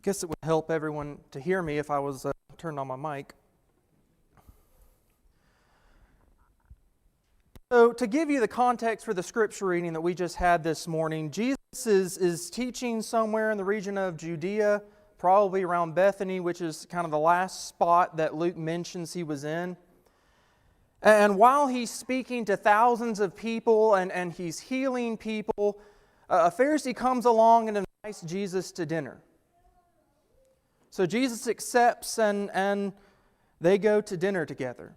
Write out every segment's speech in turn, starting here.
guess it would help everyone to hear me if I was turned on my mic. So to give you the context for the scripture reading that we just had this morning, Jesus is teaching somewhere in the region of Judea, probably around Bethany, which is kind of the last spot that Luke mentions he was in. And while he's speaking to thousands of people and he's healing people, a Pharisee comes along and invites Jesus to dinner. So Jesus accepts and they go to dinner together.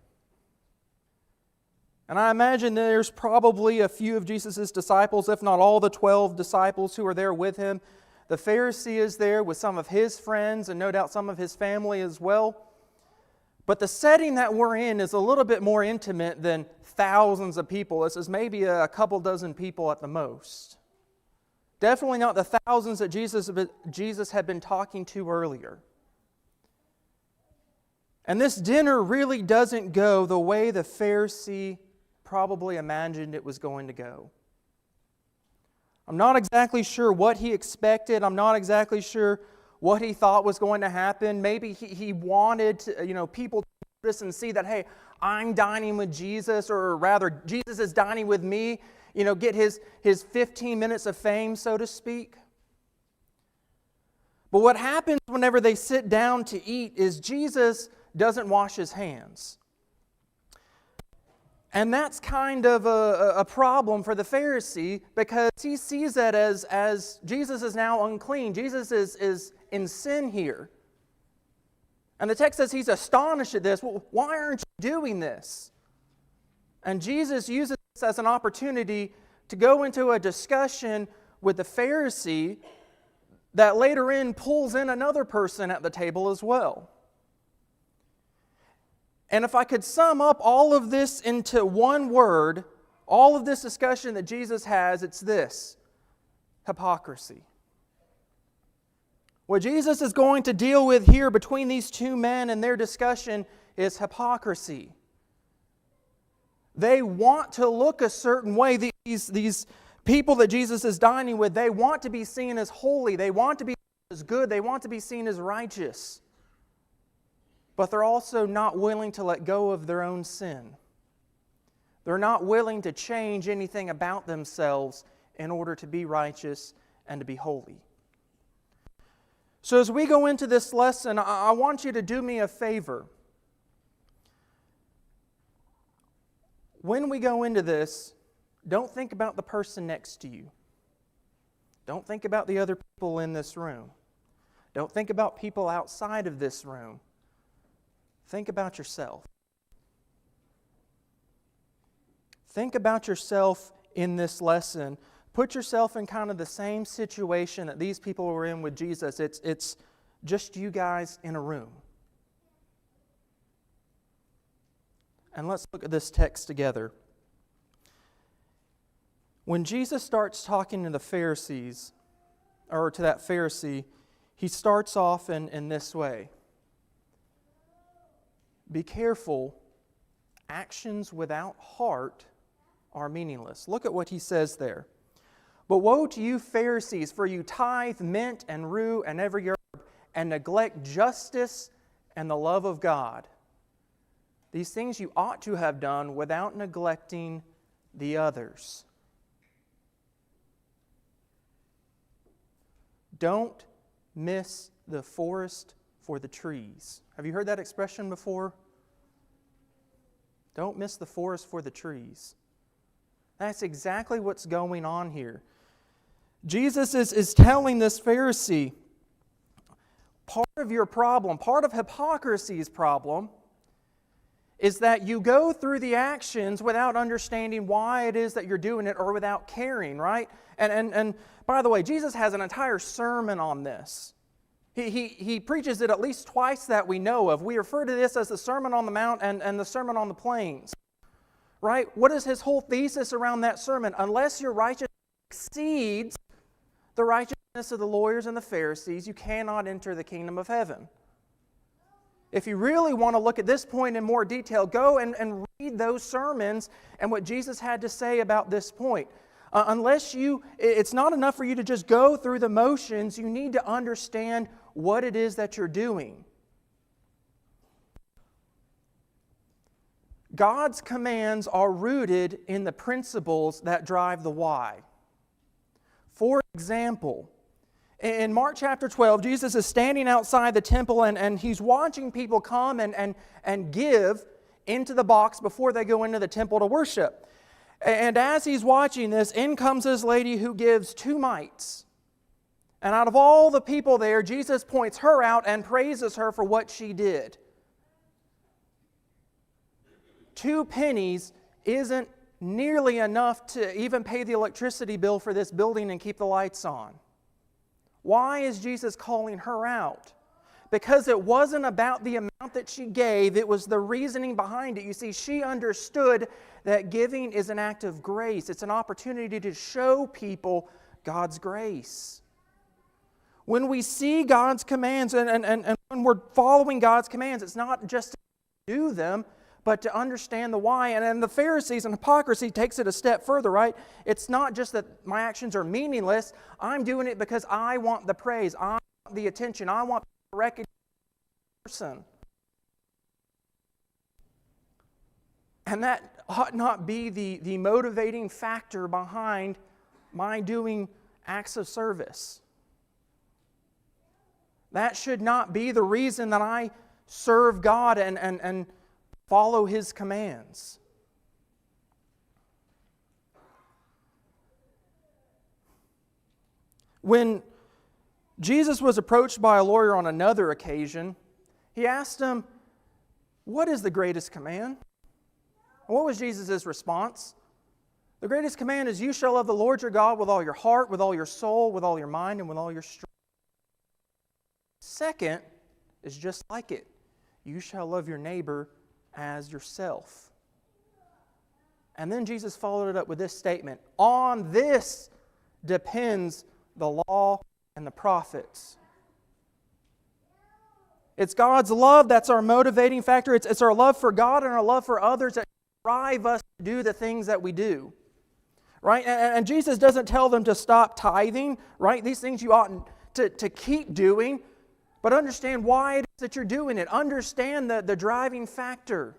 And I imagine there's probably a few of Jesus' disciples, if not all the 12 disciples who are there with him. The Pharisee is there with some of his friends and no doubt some of his family as well. But the setting that we're in is a little bit more intimate than thousands of people. This is maybe a couple dozen people at the most. Definitely not the thousands that Jesus had been talking to earlier. And this dinner really doesn't go the way the Pharisee probably imagined it was going to go. I'm not exactly sure what he expected. I'm not exactly sure what he thought was going to happen. Maybe he wanted to, people to notice and see that, hey, I'm dining with Jesus, or rather, Jesus is dining with me. Get his 15 minutes of fame, so to speak. But what happens whenever they sit down to eat is Jesus doesn't wash his hands. And that's kind of a problem for the Pharisee, because he sees that as Jesus is now unclean. Jesus is in sin here. And the text says he's astonished at this. Well, why aren't you doing this? And Jesus uses this as an opportunity to go into a discussion with the Pharisee that later in pulls in another person at the table as well. And if I could sum up all of this into one word, all of this discussion that Jesus has, it's this: hypocrisy. What Jesus is going to deal with here between these two men and their discussion is hypocrisy. They want to look a certain way. These people that Jesus is dining with, they want to be seen as holy. They want to be seen as good. They want to be seen as righteous. But they're also not willing to let go of their own sin. They're not willing to change anything about themselves in order to be righteous and to be holy. So as we go into this lesson, I want you to do me a favor. When we go into this, don't think about the person next to you. Don't think about the other people in this room. Don't think about people outside of this room. Think about yourself. Think about yourself in this lesson. Put yourself in kind of the same situation that these people were in with Jesus. It's just you guys in a room. And let's look at this text together. When Jesus starts talking to the Pharisees, or to that Pharisee, he starts off in this way. Be careful, actions without heart are meaningless. Look at what he says there. But woe to you Pharisees, for you tithe mint and rue and every herb, and neglect justice and the love of God. These things you ought to have done without neglecting the others. Don't miss the forest for the trees. Have you heard that expression before? Don't miss the forest for the trees. That's exactly what's going on here. Jesus is telling this Pharisee, part of your problem, part of hypocrisy's problem, is that you go through the actions without understanding why it is that you're doing it, or without caring, right? And by the way, Jesus has an entire sermon on this. He preaches it at least twice that we know of. We refer to this as the Sermon on the Mount and the Sermon on the Plains. Right? What is his whole thesis around that sermon? Unless your righteousness exceeds the righteousness of the lawyers and the Pharisees, you cannot enter the kingdom of heaven. If you really want to look at this point in more detail, go and read those sermons and what Jesus had to say about this point. It's not enough for you to just go through the motions. You need to understand what it is that you're doing. God's commands are rooted in the principles that drive the why. For example, in Mark chapter 12, Jesus is standing outside the temple and he's watching people come and give into the box before they go into the temple to worship. And as he's watching this, in comes this lady who gives 2 mites. And out of all the people there, Jesus points her out and praises her for what she did. 2 pennies isn't nearly enough to even pay the electricity bill for this building and keep the lights on. Why is Jesus calling her out? Because it wasn't about the amount that she gave, it was the reasoning behind it. You see, she understood that giving is an act of grace. It's an opportunity to show people God's grace. When we see God's commands and when we're following God's commands, it's not just to do them, but to understand the why. And the Pharisees and hypocrisy takes it a step further, right? It's not just that my actions are meaningless. I'm doing it because I want the praise. I want the attention. I want the recognition of the person. And that ought not be the motivating factor behind my doing acts of service. That should not be the reason that I serve God and follow His commands. When Jesus was approached by a lawyer on another occasion, he asked him, "What is the greatest command?" And what was Jesus' response? "The greatest command is, you shall love the Lord your God with all your heart, with all your soul, with all your mind, and with all your strength. Second is just like it. You shall love your neighbor as yourself." And then Jesus followed it up with this statement: "On this depends the law and the prophets." It's God's love that's our motivating factor. It's our love for God and our love for others that drive us to do the things that we do. Right? And Jesus doesn't tell them to stop tithing. Right? These things you ought to keep doing. But understand why it is that you're doing it. Understand the driving factor.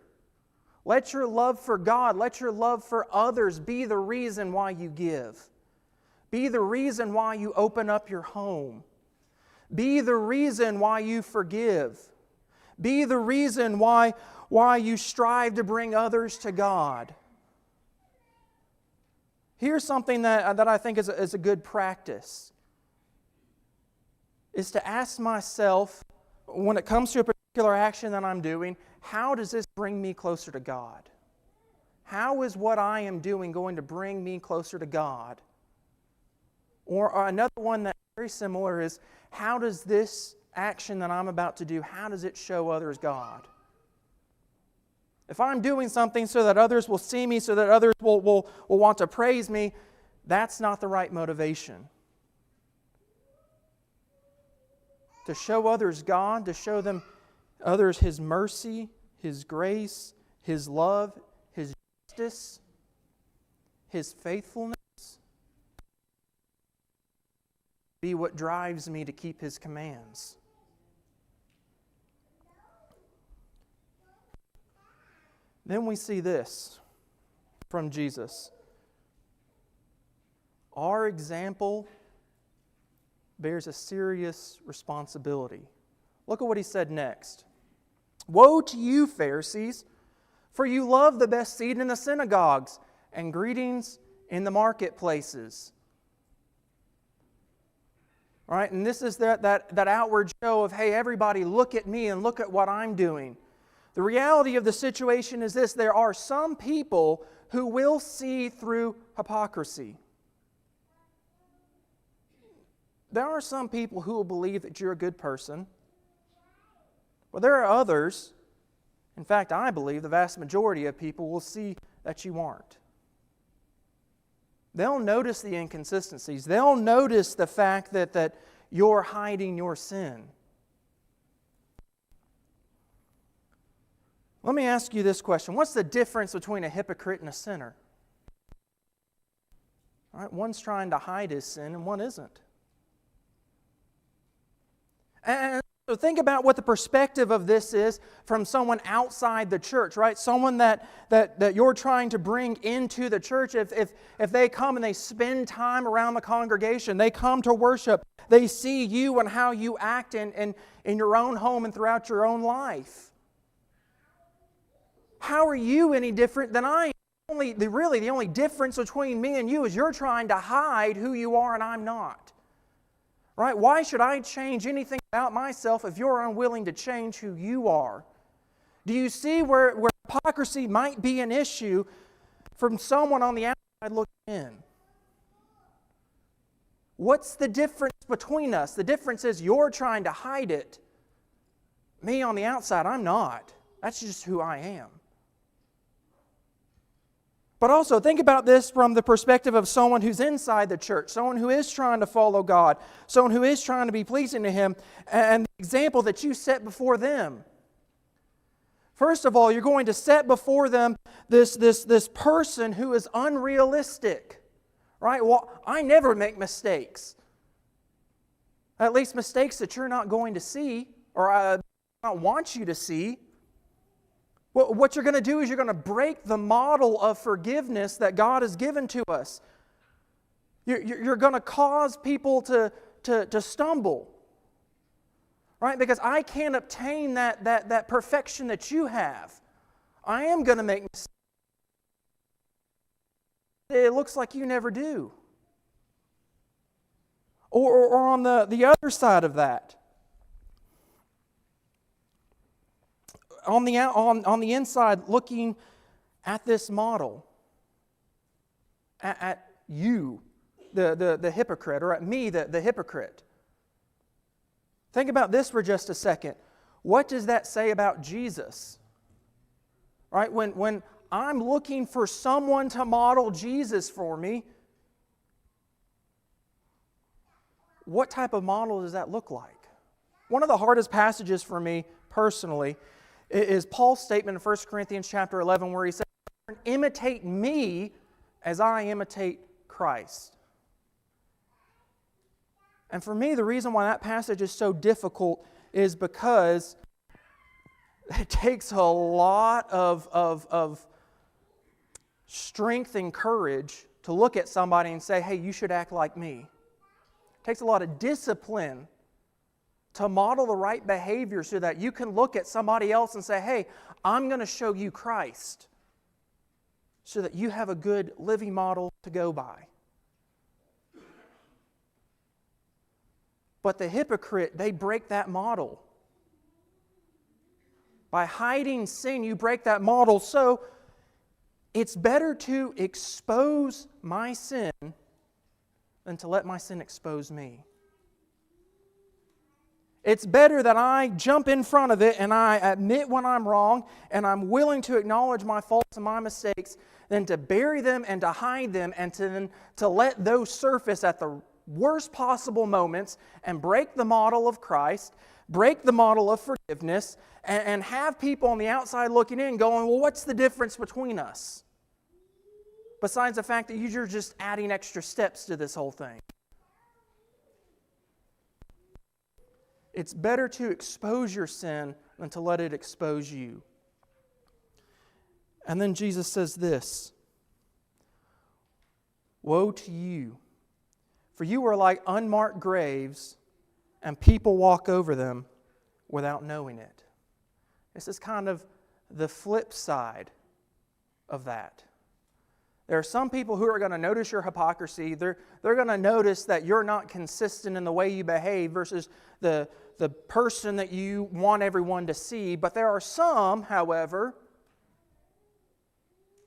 Let your love for God, let your love for others be the reason why you give. Be the reason why you open up your home. Be the reason why you forgive. Be the reason why you strive to bring others to God. Here's something that I think is a good practice. Is to ask myself, when it comes to a particular action that I'm doing, how does this bring me closer to God? How is what I am doing going to bring me closer to God? Or another one that's very similar is, how does this action that I'm about to do, how does it show others God? If I'm doing something so that others will see me, so that others will want to praise me, that's not the right motivation. To show others God, to show them others His mercy, His grace, His love, His justice, His faithfulness, be what drives me to keep His commands. Then we see this from Jesus. Our example bears a serious responsibility. Look at what He said next. "Woe to you, Pharisees, for you love the best seat in the synagogues and greetings in the marketplaces." All right, and this is that outward show of, hey, everybody, look at me and look at what I'm doing. The reality of the situation is this: there are some people who will see through hypocrisy. There are some people who will believe that you're a good person. But there are others, in fact, I believe the vast majority of people will see that you aren't. They'll notice the inconsistencies. They'll notice the fact that you're hiding your sin. Let me ask you this question. What's the difference between a hypocrite and a sinner? All right, one's trying to hide his sin and one isn't. And so think about what the perspective of this is from someone outside the church, right? Someone that you're trying to bring into the church. If they come and they spend time around the congregation, they come to worship, they see you and how you act in your own home and throughout your own life. How are you any different than I am? The only difference between me and you is you're trying to hide who you are and I'm not. Right? Why should I change anything about myself if you're unwilling to change who you are? Do you see where hypocrisy might be an issue from someone on the outside looking in? What's the difference between us? The difference is you're trying to hide it. Me on the outside, I'm not. That's just who I am. But also, think about this from the perspective of someone who's inside the church, someone who is trying to follow God, someone who is trying to be pleasing to Him, and the example that you set before them. First of all, you're going to set before them this person who is unrealistic. Right? Well, I never make mistakes. At least mistakes that you're not going to see, or I don't want you to see. What you're going to do is you're going to break the model of forgiveness that God has given to us. You're going to cause people to stumble. Right? Because I can't obtain that perfection that you have. I am going to make mistakes. It looks like you never do. Or on the other side of that, on the inside, looking at this model, at you, the hypocrite, or at me, the hypocrite. Think about this for just a second. What does that say about Jesus? Right? When I'm looking for someone to model Jesus for me, what type of model does that look like? One of the hardest passages for me personally is Paul's statement in 1 Corinthians chapter 11 where he says, imitate me as I imitate Christ. And for me, the reason why that passage is so difficult is because it takes a lot of strength and courage to look at somebody and say, hey, you should act like me. It takes a lot of discipline to model the right behavior so that you can look at somebody else and say, hey, I'm going to show you Christ, so that you have a good living model to go by. But the hypocrite, they break that model. By hiding sin, you break that model. So it's better to expose my sin than to let my sin expose me. It's better that I jump in front of it and I admit when I'm wrong and I'm willing to acknowledge my faults and my mistakes than to bury them and to hide them and to let those surface at the worst possible moments and break the model of Christ, break the model of forgiveness, and have people on the outside looking in going, well, what's the difference between us? Besides the fact that you're just adding extra steps to this whole thing. It's better to expose your sin than to let it expose you. And then Jesus says this, woe to you, for you are like unmarked graves, and people walk over them without knowing it. This is kind of the flip side of that. There are some people who are going to notice your hypocrisy. They're going to notice that you're not consistent in the way you behave versus the person that you want everyone to see. But there are some, however,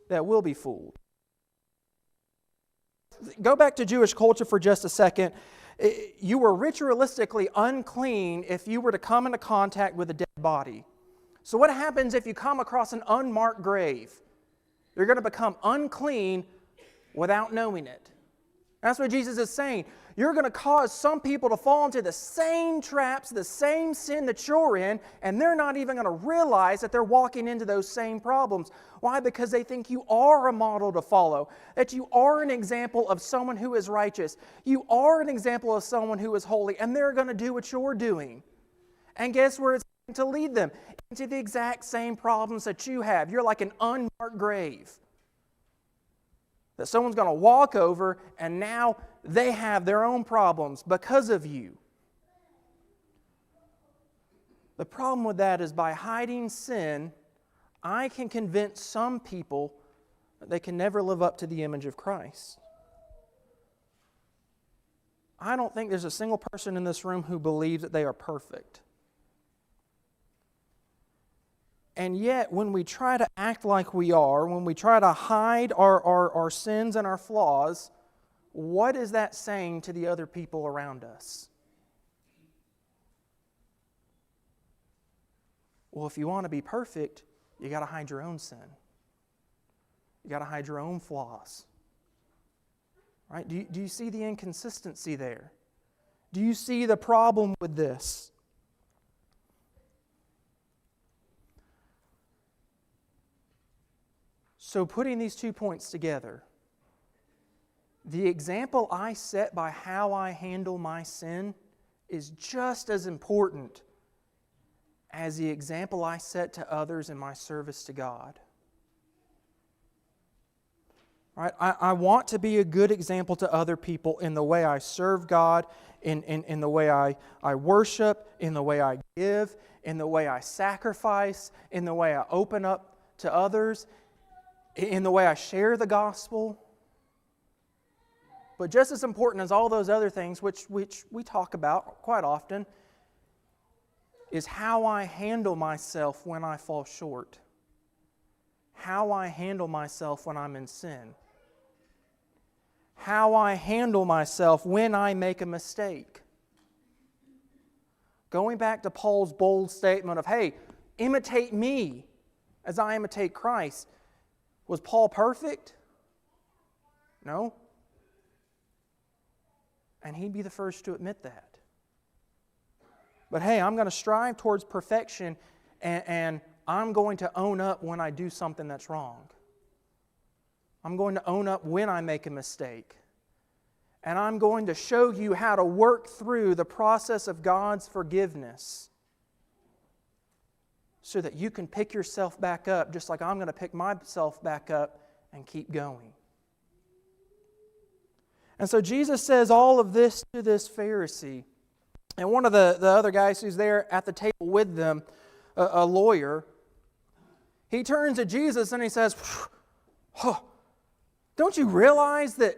that will be fooled. Go back to Jewish culture for just a second. You were ritualistically unclean if you were to come into contact with a dead body. So what happens if you come across an unmarked grave? You're going to become unclean without knowing it. That's what Jesus is saying. You're going to cause some people to fall into the same traps, the same sin that you're in, and they're not even going to realize that they're walking into those same problems. Why? Because they think you are a model to follow, that you are an example of someone who is righteous. You are an example of someone who is holy, and they're going to do what you're doing. And guess where it's going to lead them? Into the exact same problems that you have. You're like an unmarked grave that someone's going to walk over, and now they have their own problems because of you. The problem with that is by hiding sin, I can convince some people that they can never live up to the image of Christ. I don't think there's a single person in this room who believes that they are perfect. And yet, when we try to act like we are, when we try to hide our sins and our flaws, what is that saying to the other people around us? Well, if you want to be perfect, you got to hide your own sin. You got to hide your own flaws. Right? Do you see the inconsistency there? Do you see the problem with this? So putting these 2 points together, the example I set by how I handle my sin is just as important as the example I set to others in my service to God. Right? I want to be a good example to other people in the way I serve God, in the way I worship, in the way I give, in the way I sacrifice, in the way I open up to others, in the way I share the gospel. But just as important as all those other things, which we talk about quite often, is how I handle myself when I fall short. How I handle myself when I'm in sin. How I handle myself when I make a mistake. Going back to Paul's bold statement of, hey, imitate me as I imitate Christ. Was Paul perfect? No. And he'd be the first to admit that. But hey, I'm going to strive towards perfection, and I'm going to own up when I do something that's wrong. I'm going to own up when I make a mistake. And I'm going to show you how to work through the process of God's forgiveness so that you can pick yourself back up just like I'm going to pick myself back up and keep going. And so Jesus says all of this to this Pharisee. And one of the other guys who's there at the table with them, a lawyer, he turns to Jesus and he says, don't you realize that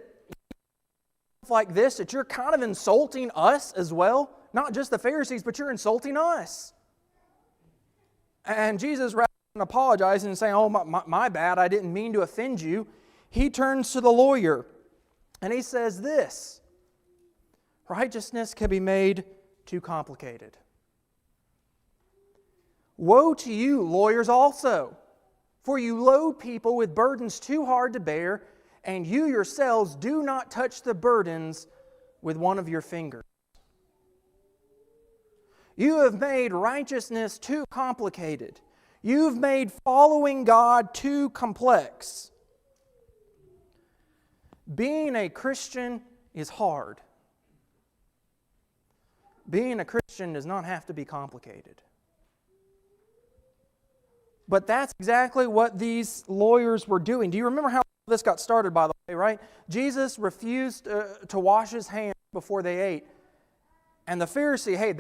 like this, that you're kind of insulting us as well? Not just the Pharisees, but you're insulting us. And Jesus, rather than apologizing and saying, oh, my bad, I didn't mean to offend you, he turns to the lawyer and he says this: righteousness can be made too complicated. Woe to you, lawyers also, for you load people with burdens too hard to bear, and you yourselves do not touch the burdens with one of your fingers. You have made righteousness too complicated. You've made following God too complex. Being a Christian is hard. Being a Christian does not have to be complicated. But that's exactly what these lawyers were doing. Do you remember how this got started, by the way, right? Jesus refused to wash his hands before they ate. And the Pharisee, hey,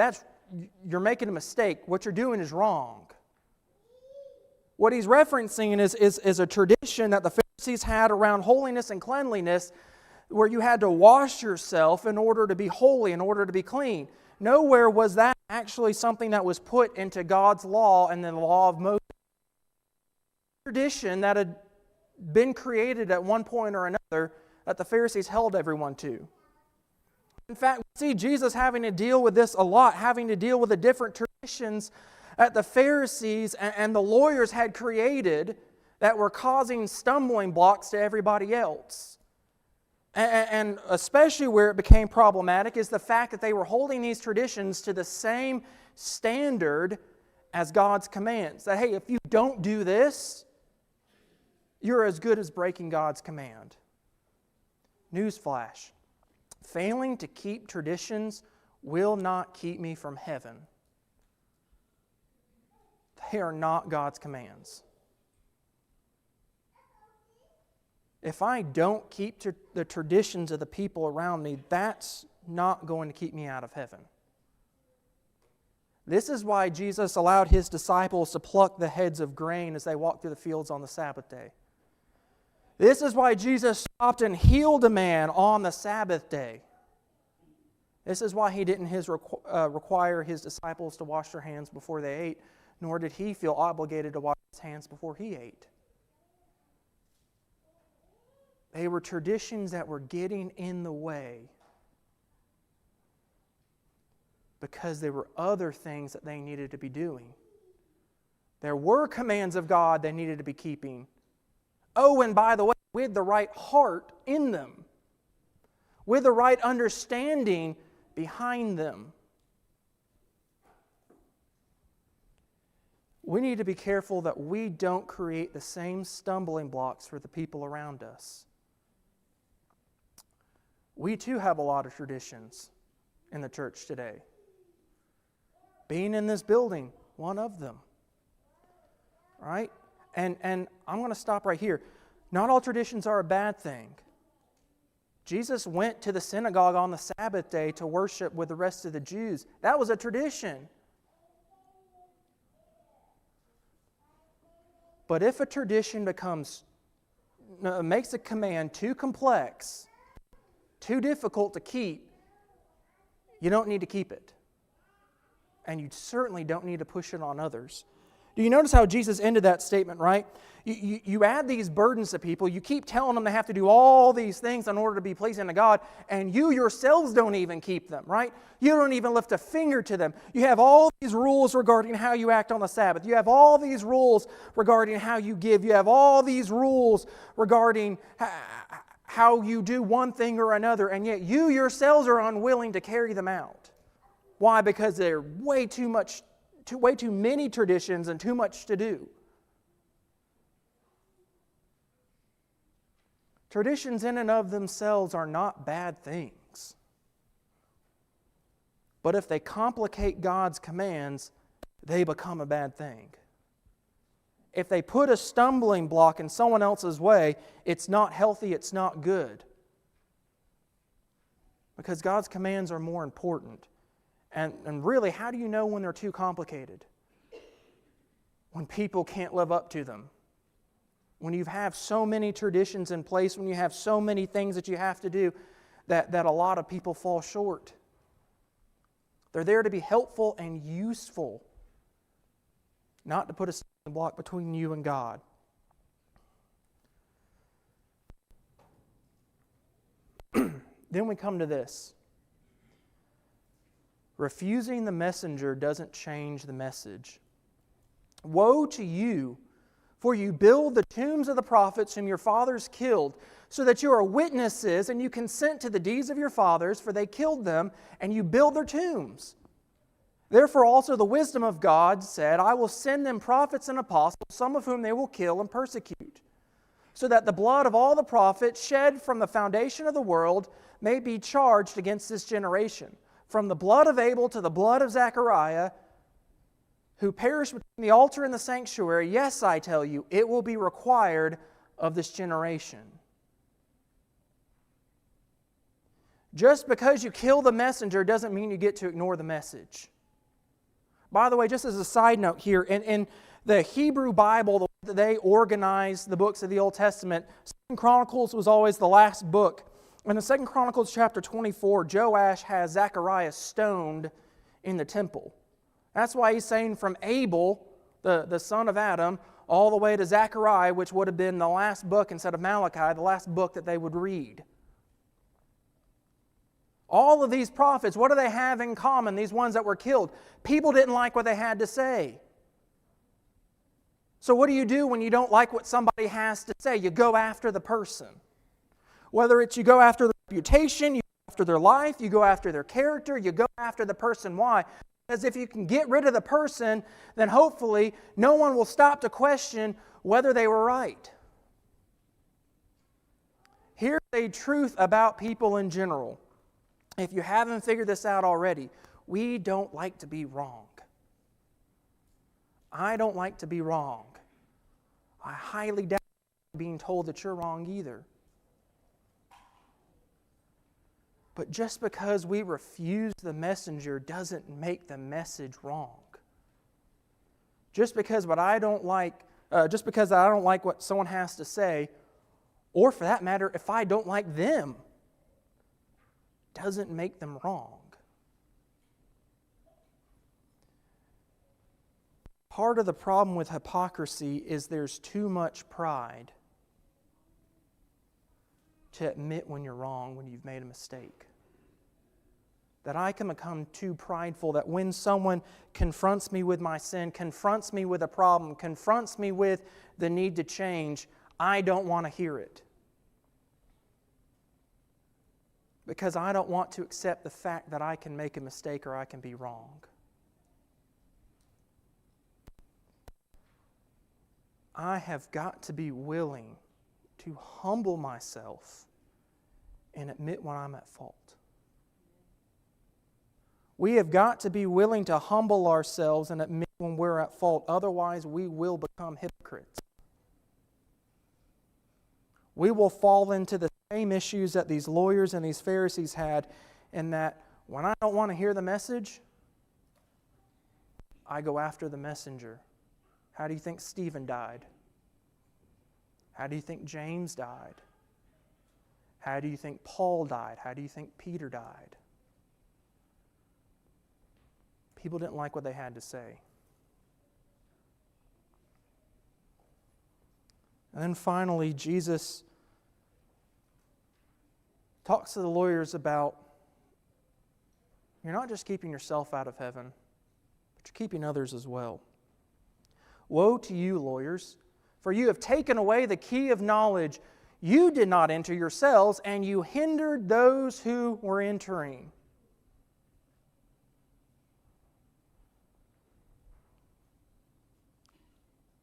you're making a mistake. What you're doing is wrong. What he's referencing is a tradition that the Pharisees had around holiness and cleanliness, where you had to wash yourself in order to be holy, in order to be clean. Nowhere was that actually something that was put into God's law and the law of Moses. Tradition that had been created at one point or another that the Pharisees held everyone to. In fact, we see Jesus having to deal with this a lot, having to deal with the different traditions that the Pharisees and the lawyers had created that were causing stumbling blocks to everybody else. And especially where it became problematic is the fact that they were holding these traditions to the same standard as God's commands. That, hey, if you don't do this, you're as good as breaking God's command. Newsflash: failing to keep traditions will not keep me from heaven. they are not God's commands. If I don't keep the traditions of the people around me, that's not going to keep me out of heaven. This is why Jesus allowed His disciples to pluck the heads of grain as they walked through the fields on the Sabbath day. This is why Jesus stopped and healed a man on the Sabbath day. This is why He didn't require His disciples to wash their hands before they ate, nor did He feel obligated to wash His hands before He ate. They were traditions that were getting in the way because there were other things that they needed to be doing. There were commands of God they needed to be keeping. Oh, and by the way, with the right heart in them, with the right understanding behind them. We need to be careful that we don't create the same stumbling blocks for the people around us. We too have a lot of traditions in the church today. Being in this building, one of them. Right? And I'm going to stop right here. Not all traditions are a bad thing. Jesus went to the synagogue on the Sabbath day to worship with the rest of the Jews. That was a tradition. But if a tradition makes a command too complex, too difficult to keep, you don't need to keep it. And you certainly don't need to push it on others. Do you notice how Jesus ended that statement, right? You add these burdens to people, you keep telling them they have to do all these things in order to be pleasing to God, and you yourselves don't even keep them, right? You don't even lift a finger to them. You have all these rules regarding how you act on the Sabbath. You have all these rules regarding how you give. You have all these rules regarding how you do one thing or another, and yet you yourselves are unwilling to carry them out. Why? Because they're way too many traditions and too much to do. Traditions in and of themselves are not bad things. But if they complicate God's commands, they become a bad thing. If they put a stumbling block in someone else's way, it's not healthy, it's not good. Because God's commands are more important. And really, how do you know when they're too complicated? When people can't live up to them. When you have so many traditions in place, when you have so many things that you have to do, that a lot of people fall short. They're there to be helpful and useful, not to put a stumbling block between you and God. Then we come to this. Refusing the messenger doesn't change the message. Woe to you, for you build the tombs of the prophets whom your fathers killed, so that you are witnesses and you consent to the deeds of your fathers, for they killed them, and you build their tombs. Therefore also the wisdom of God said, I will send them prophets and apostles, some of whom they will kill and persecute, so that the blood of all the prophets shed from the foundation of the world may be charged against this generation. From the blood of Abel to the blood of Zechariah, who perished between the altar and the sanctuary, yes, I tell you, it will be required of this generation. Just because you kill the messenger doesn't mean you get to ignore the message. By the way, just as a side note here, in the Hebrew Bible, the way that they organized the books of the Old Testament, 2 Chronicles was always the last book. In the 2 Chronicles chapter 24, Joash has Zechariah stoned in the temple. That's why he's saying from Abel, the son of Adam, all the way to Zechariah, which would have been the last book instead of Malachi, the last book that they would read. All of these prophets, what do they have in common, these ones that were killed? People didn't like what they had to say. So what do you do when you don't like what somebody has to say? You go after the person. Whether it's you go after their reputation, you go after their life, you go after their character, you go after the person. Why? Because if you can get rid of the person, then hopefully no one will stop to question whether they were right. Here's a truth about people in general. If you haven't figured this out already, we don't like to be wrong. I don't like to be wrong. I highly doubt being told that you're wrong either. But just because we refuse the messenger doesn't make the message wrong. Just because I don't like what someone has to say, or for that matter, if I don't like them, doesn't make them wrong. Part of the problem with hypocrisy is there's too much pride to admit when you're wrong, when you've made a mistake. That I can become too prideful that when someone confronts me with my sin, confronts me with a problem, confronts me with the need to change, I don't want to hear it. Because I don't want to accept the fact that I can make a mistake or I can be wrong. I have got to be willing to humble myself and admit when I'm at fault. We have got to be willing to humble ourselves and admit when we're at fault. Otherwise, we will become hypocrites. We will fall into the same issues that these lawyers and these Pharisees had, in that when I don't want to hear the message, I go after the messenger. How do you think Stephen died? How do you think James died? How do you think Paul died? How do you think Peter died? People didn't like what they had to say. And then finally, Jesus talks to the lawyers about, you're not just keeping yourself out of heaven, but you're keeping others as well. Woe to you, lawyers, for you have taken away the key of knowledge. You did not enter yourselves, and you hindered those who were entering.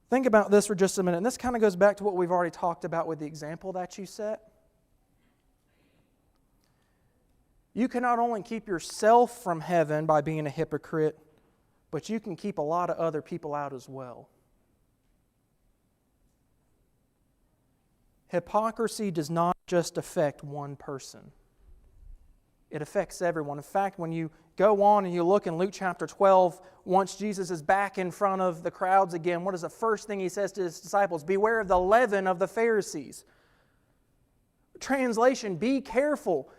Think about this for just a minute. And this kind of goes back to what we've already talked about with the example that you set. You can not only keep yourself from heaven by being a hypocrite, but you can keep a lot of other people out as well. Hypocrisy does not just affect one person. It affects everyone. In fact, when you go on and you look in Luke chapter 12, once Jesus is back in front of the crowds again, what is the first thing He says to His disciples? Beware of the leaven of the Pharisees. Translation, be careful.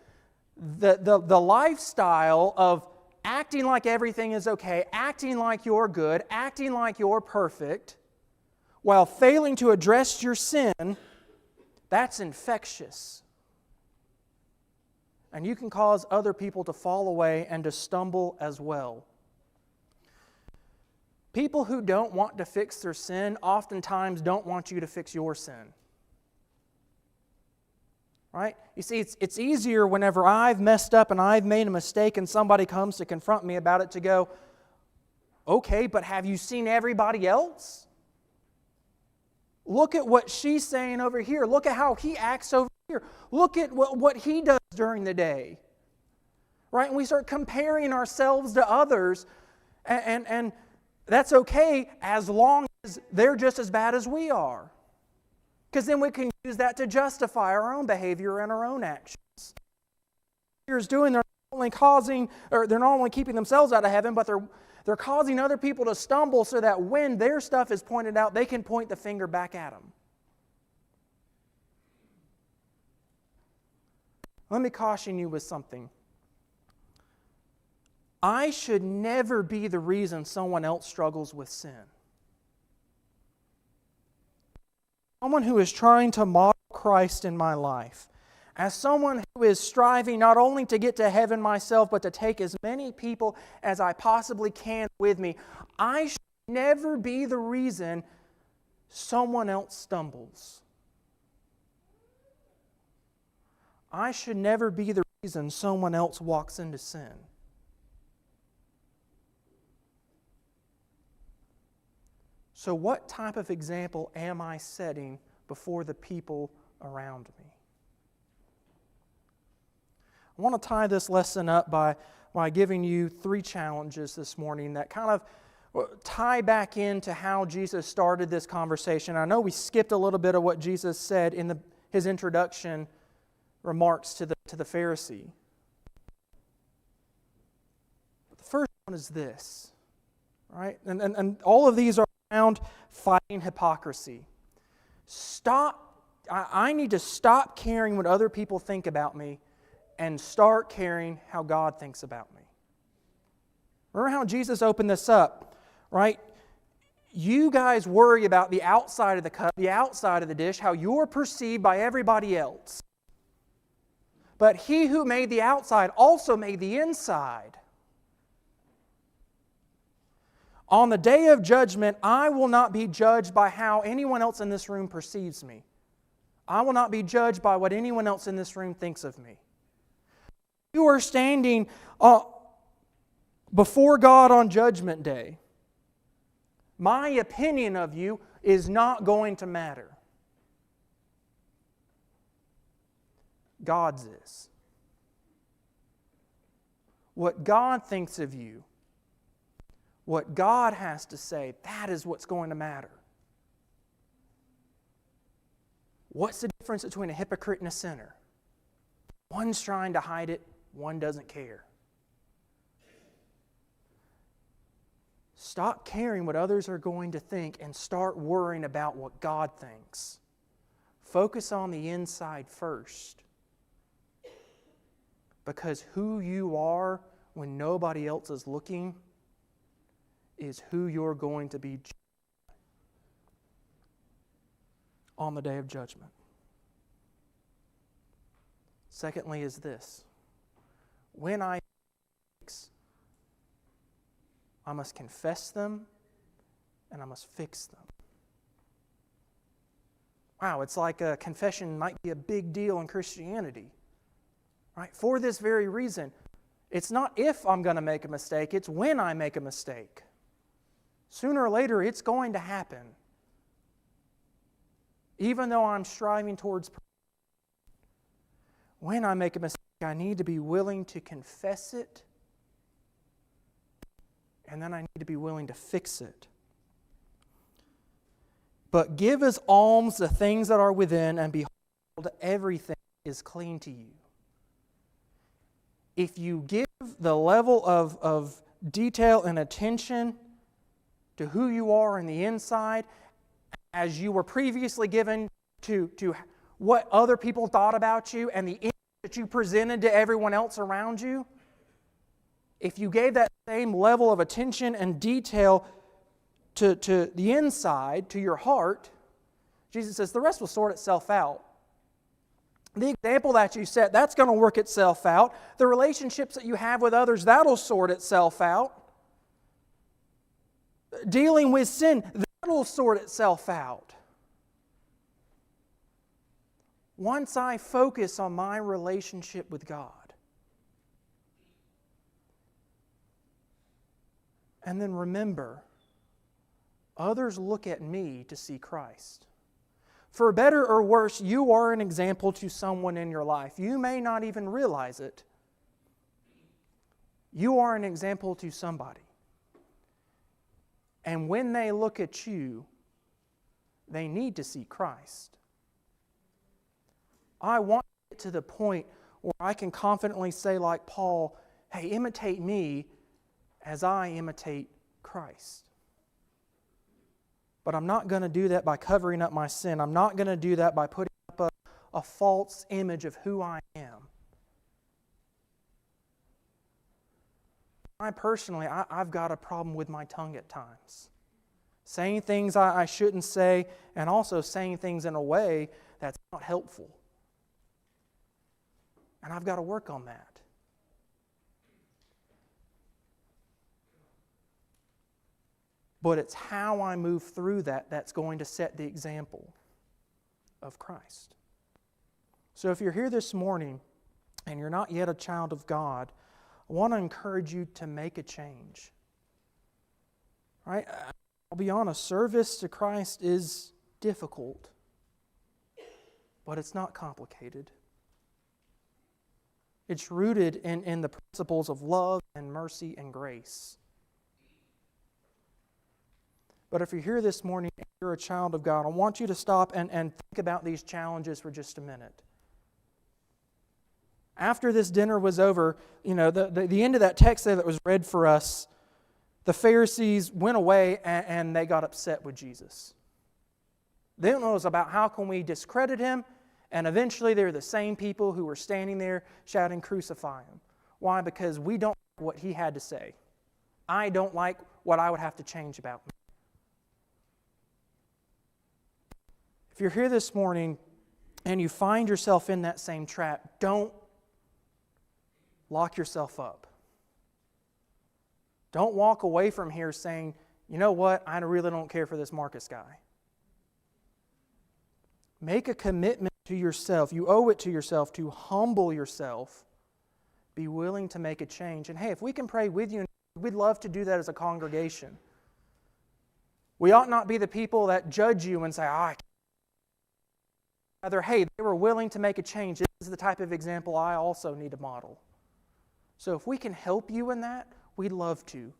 The lifestyle of acting like everything is okay, acting like you're good, acting like you're perfect, while failing to address your sin, that's infectious. And you can cause other people to fall away and to stumble as well. People who don't want to fix their sin oftentimes don't want you to fix your sin. Right? You see, it's easier whenever I've messed up and I've made a mistake and somebody comes to confront me about it to go, okay, but have you seen everybody else? Look at what she's saying over here. Look at how he acts over here. Look at what he does during the day. Right? And we start comparing ourselves to others, and that's okay as long as they're just as bad as we are. Because then we can use that to justify our own behavior and our own actions. They're not only keeping themselves out of heaven, but they're causing other people to stumble so that when their stuff is pointed out, they can point the finger back at them. Let me caution you with something. I should never be the reason someone else struggles with sin. Someone who is trying to model Christ in my life, as someone who is striving not only to get to heaven myself, but to take as many people as I possibly can with me, I should never be the reason someone else stumbles. I should never be the reason someone else walks into sin. So what type of example am I setting before the people around me? I want to tie this lesson up by giving you 3 challenges this morning that kind of tie back into how Jesus started this conversation. I know we skipped a little bit of what Jesus said in his introduction remarks to the Pharisee. But the first one is this, right? And all of these are around fighting hypocrisy. I need to stop caring what other people think about me and start caring how God thinks about me. Remember how Jesus opened this up, right? You guys worry about the outside of the cup, the outside of the dish, how you're perceived by everybody else. But He who made the outside also made the inside. On the day of judgment, I will not be judged by how anyone else in this room perceives me. I will not be judged by what anyone else in this room thinks of me. You are standing before God on Judgment Day. My opinion of you is not going to matter. God's is. What God thinks of you, what God has to say, that is what's going to matter. What's the difference between a hypocrite and a sinner? One's trying to hide it, one doesn't care. Stop caring what others are going to think and start worrying about what God thinks. Focus on the inside first. Because who you are when nobody else is looking is who you're going to be on the day of judgment. Secondly is this. When I must confess them and I must fix them. Wow, it's like a confession might be a big deal in Christianity. Right? For this very reason. It's not if I'm going to make a mistake, it's when I make a mistake. Sooner or later, it's going to happen. Even though I'm striving towards perfection. When I make a mistake, I need to be willing to confess it, and then I need to be willing to fix it. But give as alms the things that are within, and behold, everything is clean to you. If you give the level of detail and attention to who you are in the inside, as you were previously given to what other people thought about you and the image that you presented to everyone else around you, if you gave that same level of attention and detail to the inside, to your heart, Jesus says the rest will sort itself out. The example that you set, that's going to work itself out. The relationships that you have with others, that'll sort itself out. Dealing with sin, that'll sort itself out. Once I focus on my relationship with God. And then remember, others look at me to see Christ. For better or worse, you are an example to someone in your life. You may not even realize it. You are an example to somebody. And when they look at you, they need to see Christ. I want to get to the point where I can confidently say like Paul, hey, imitate me as I imitate Christ. But I'm not going to do that by covering up my sin. I'm not going to do that by putting up a false image of who I am. I've got a problem with my tongue at times. Saying things I shouldn't say, and also saying things in a way that's not helpful. And I've got to work on that. But it's how I move through that that's going to set the example of Christ. So if you're here this morning and you're not yet a child of God, I want to encourage you to make a change. Right? I'll be honest, service to Christ is difficult, but it's not complicated. It's rooted in the principles of love and mercy and grace. But if you're here this morning and you're a child of God, I want you to stop and think about these challenges for just a minute. After this dinner was over, the end of that text there that was read for us, the Pharisees went away and they got upset with Jesus. Then it was about how can we discredit Him, and eventually they're the same people who were standing there shouting, "Crucify Him." Why? Because we don't like what He had to say. I don't like what I would have to change about me. If you're here this morning and you find yourself in that same trap, don't lock yourself up. Don't walk away from here saying, "You know what, I really don't care for this Marcus guy." Make a commitment to yourself. You owe it to yourself to humble yourself. Be willing to make a change. And hey, if we can pray with you, we'd love to do that as a congregation. We ought not be the people that judge you and say, I can't. Rather, hey, they were willing to make a change. This is the type of example I also need to model. So if we can help you in that, we'd love to.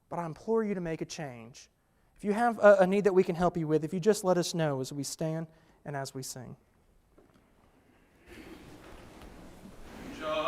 But I implore you to make a change. If you have a need that we can help you with, if you just let us know as we stand and as we sing.